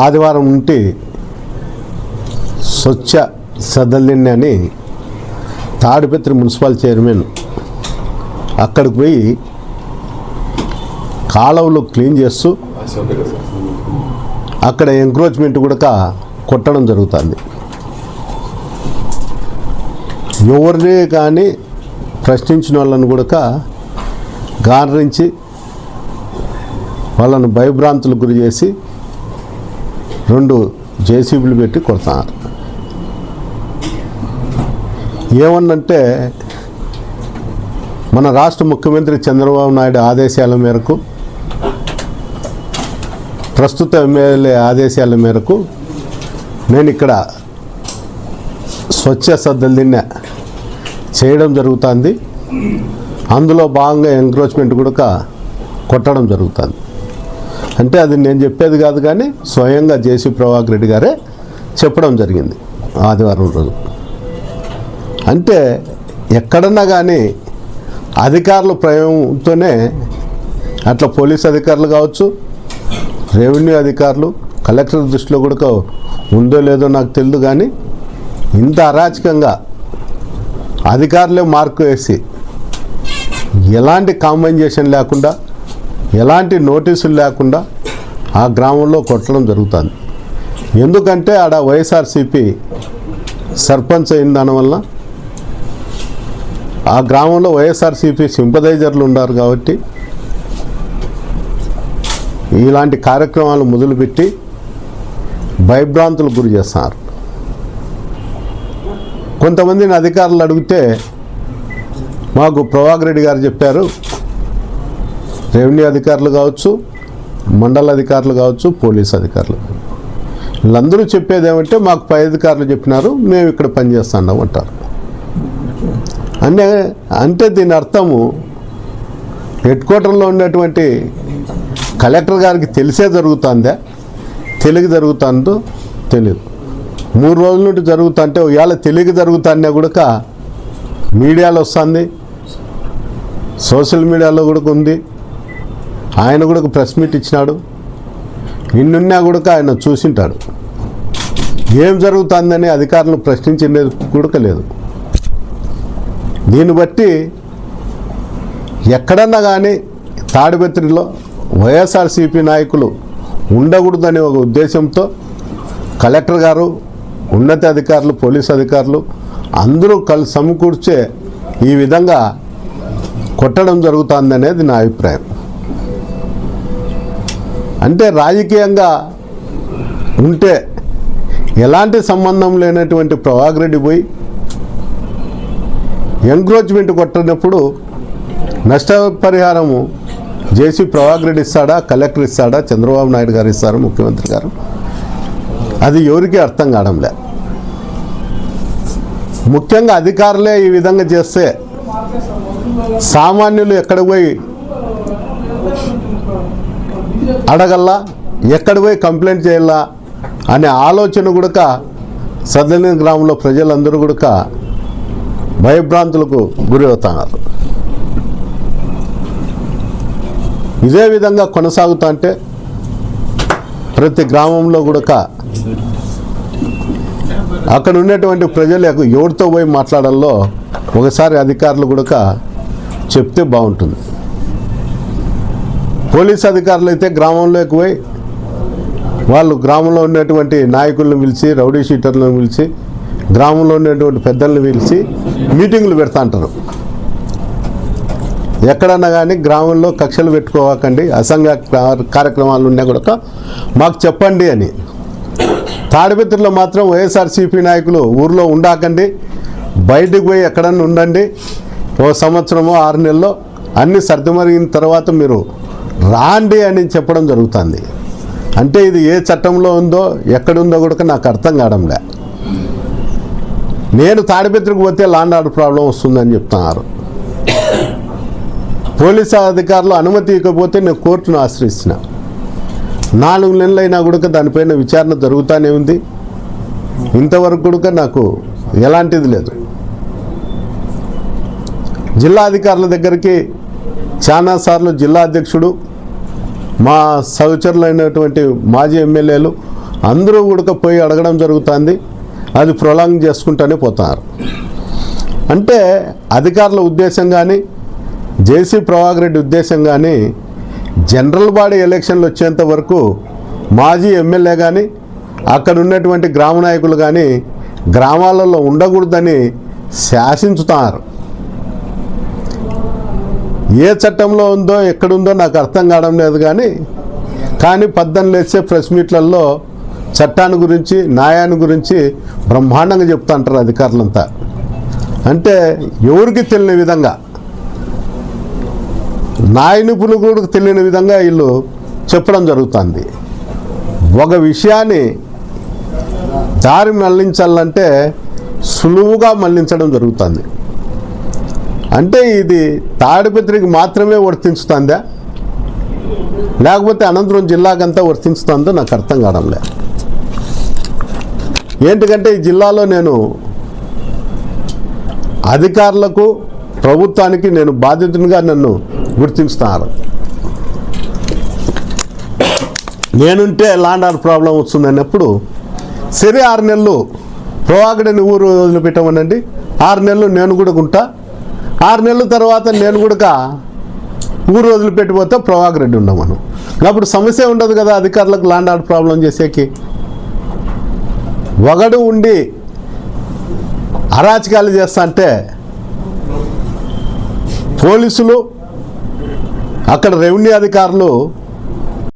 ఆదివారం నుండి స్వచ్ఛ సదలిని అని తాడిపత్రి మున్సిపల్ చైర్మన్ అక్కడికి పోయి కాలువలు క్లీన్ చేస్తూ అక్కడ ఎంక్రోచ్మెంట్ కూడా కొట్టడం జరుగుతుంది. ఎవరిని కానీ ప్రశ్నించిన వాళ్ళని కూడా గారించి వాళ్ళను భయభ్రాంతులకు గురి చేసి 2 జేసీబీలు పెట్టి కొడుతున్నారు. ఏమన్నంటే మన రాష్ట్ర ముఖ్యమంత్రి చంద్రబాబు నాయుడు ఆదేశాల మేరకు, ప్రస్తుత ఎమ్మెల్యే ఆదేశాల మేరకు నేను ఇక్కడ స్వచ్ఛ సదలిని చేయడం జరుగుతుంది. అందులో భాగంగా ఎంక్రోచ్మెంట్ కూడా కొట్టడం జరుగుతుంది. అంటే అది నేను చెప్పేది కాదు, కానీ స్వయంగా జేసీ ప్రభాకర్ రెడ్డి గారే చెప్పడం జరిగింది ఆదివారం రోజు. అంటే ఎక్కడన్నా కానీ అధికారుల ప్రయోగంతోనే అట్లా పోలీస్ అధికారులు కావచ్చు, రెవెన్యూ అధికారులు, కలెక్టర్ దృష్టిలో కూడా ఉందో లేదో నాకు తెలియదు, కానీ ఇంత అరాచకంగా అధికారులే మార్కు వేసి ఎలాంటి కాంపెన్సేషన్ లేకుండా, ఎలాంటి నోటీసులు లేకుండా ఆ గ్రామంలో కొట్టడం జరుగుతుంది. ఎందుకంటే ఆడ వైఎస్ఆర్సీపీ సర్పంచ్ అయిన దానివల్ల ఆ గ్రామంలో వైఎస్ఆర్సీపీ సింపదైజర్లు ఉన్నారు కాబట్టి ఇలాంటి కార్యక్రమాలు మొదలుపెట్టి భయభ్రాంతులకు గురి చేస్తున్నారు. కొంతమందిని అధికారులు అడిగితే మాకు ప్రభాకర్ రెడ్డి గారు చెప్పారు, రెవెన్యూ అధికారులు కావచ్చు, మండల అధికారులు కావచ్చు, పోలీస్ అధికారులు, వీళ్ళందరూ చెప్పేది ఏమంటే మాకు పై అధికారులు చెప్పినారు, మేము ఇక్కడ పనిచేస్తున్నాం అంటారు. అంటే దీని అర్థము హెడ్ క్వార్టర్లో ఉన్నటువంటి కలెక్టర్ గారికి తెలిసే జరుగుతుందా, తెలియక జరుగుతుందో తెలియదు. 3 రోజుల నుండి జరుగుతుంటే ఇవాళ తెలియక జరుగుతుందా కూడా మీడియాలో వస్తుంది, సోషల్ మీడియాలో కూడా ఉంది. ఆయన కూడా ప్రెస్ మీట్ ఇచ్చినాడు, ఇన్నున్నా కూడా ఆయన చూసింటాడు. ఏం జరుగుతుందని అధికారులను ప్రశ్నించేది కూడా లేదు. దీన్ని బట్టి ఎక్కడన్నా కానీ తాడిపత్రిలో వైఎస్ఆర్సీపీ నాయకులు ఉండకూడదనే ఒక ఉద్దేశంతో కలెక్టర్ గారు, ఉన్నత అధికారులు, పోలీస్ అధికారులు అందరూ సమకూర్చే ఈ విధంగా కొట్టడం జరుగుతుందనేది నా అభిప్రాయం. అంటే రాజకీయంగా ఉంటే ఎలాంటి సంబంధం లేనటువంటి ప్రభాకర్ రెడ్డి పోయి ఎంక్రోచ్మెంట్ కొట్టినప్పుడు నష్టపరిహారము జేసీ ప్రభాకర్ రెడ్డి ఇస్తాడా, కలెక్టర్ ఇస్తాడా, చంద్రబాబు నాయుడు గారు ఇస్తారు, ముఖ్యమంత్రి గారు? అది ఎవరికీ అర్థం కావడంలే. ముఖ్యంగా అధికారులే ఈ విధంగా చేస్తే సామాన్యులు ఎక్కడ పోయి అడగల్లా, ఎక్కడ పోయి కంప్లైంట్ చేయాలా అనే ఆలోచన కూడా సదలిని గ్రామంలో ప్రజలందరూ కూడా భయభ్రాంతులకు గురి అవుతున్నారు. ఇదే విధంగా కొనసాగుతుంటే ప్రతి గ్రామంలో కూడా అక్కడ ఉన్నటువంటి ప్రజలు ఎవరితో పోయి మాట్లాడాలో ఒకసారి అధికారులు కూడా చెప్తే బాగుంటుంది. పోలీస్ అధికారులు అయితే గ్రామంలోకి పోయి వాళ్ళు గ్రామంలో ఉన్నటువంటి నాయకులను పిలిచి, రౌడీ షీటర్లను పిలిచి, గ్రామంలో ఉన్నటువంటి పెద్దలను పిలిచి మీటింగులు పెడతా అంటారు. ఎక్కడన్నా కానీ గ్రామంలో కక్షలు పెట్టుకోవాకండి, అసంఘ కార్యక్రమాలు ఉన్నా కూడా మాకు చెప్పండి అని. తాడిపత్రిలో మాత్రం వైఎస్ఆర్సీపీ నాయకులు ఊర్లో ఉండాకండి, బయటకు పోయి ఎక్కడన్నా ఉండండి, 1 సంవత్సరమో 6 నెలల్లో అన్నీ సర్దుమరిగిన తర్వాత మీరు రాండి అని చెప్పడం జరుగుతుంది. అంటే ఇది ఏ చట్టంలో ఉందో, ఎక్కడుందో కూడా నాకు అర్థం కావడంలే. నేను తాడిపత్రికి పోతే ల్యాండ్ ఆర్డర్ ప్రాబ్లం వస్తుందని చెప్తున్నారు. పోలీసు అధికారులు అనుమతి ఇవ్వకపోతే నేను కోర్టును ఆశ్రయిస్తున్నా. 4 నెలలైనా కూడా దానిపైన విచారణ జరుగుతూనే ఉంది. ఇంతవరకు కూడా నాకు ఎలాంటిది లేదు. జిల్లా అధికారుల దగ్గరికి చాలాసార్లు జిల్లా అధ్యక్షుడు, మా సహచరులైనటువంటి మాజీ ఎమ్మెల్యేలు అందరూ కూడా పోయి అడగడం జరుగుతుంది. అది ప్రొలాంగ్ చేసుకుంటూనే పోతున్నారు. అంటే అధికారుల ఉద్దేశం కానీ జేసీ ప్రభాకర్ రెడ్డి ఉద్దేశం కానీ జనరల్ బాడీ ఎలక్షన్లు వచ్చేంత వరకు మాజీ ఎమ్మెల్యే కానీ అక్కడ ఉన్నటువంటి గ్రామ నాయకులు కానీ గ్రామాలలో ఉండకూడదని శాసించుతారు. ఏ చట్టంలో ఉందో ఎక్కడుందో నాకు అర్థం కావడం లేదు. కానీ పద్దెనిమిది లేచే ప్రెస్ మీట్లలో చట్టాన్ని గురించి న్యాయాన్ని గురించి బ్రహ్మాండంగా చెప్తా అంటారు అధికారులంతా. అంటే ఎవరికి తెలియని విధంగా, న్యాయ నిపుణులు కూడా తెలియని విధంగా వీళ్ళు చెప్పడం జరుగుతుంది. ఒక విషయాన్ని దారి మళ్లించాలంటే సులువుగా మళ్లించడం జరుగుతుంది. అంటే ఇది తాడిపత్రికి మాత్రమే వర్తించుతుందా లేకపోతే అనంతపురం జిల్లాకంతా వర్తించుతుందో నాకు అర్థం కావడం లేదు. ఏంటికంటే ఈ జిల్లాలో నేను అధికారులకు ప్రభుత్వానికి నేను బాధ్యతగా నన్ను గుర్తించుతున్నారు. నేనుంటే ల్యాండ్ ఆర్డర్ ప్రాబ్లం వస్తుందన్నప్పుడు సరే 6 నెలలు ప్రభాకర్ని ఊరు వదిలిపెట్టమనండి, 6 నెలలు నేను కూడా ఉంటా, 6 నెలల తర్వాత నేను కూడా ఊరు వదిలిపెట్టిపోతే ప్రభాకర్ రెడ్డి ఉండమను. అప్పుడు సమస్య ఉండదు కదా అధికారులకు ల్యాండ్ ఆర్డర్ ప్రాబ్లం చేసేకి. ఒకడు ఉండి అరాచకాలు చేస్తా అంటే పోలీసులు అక్కడ రెవెన్యూ అధికారులు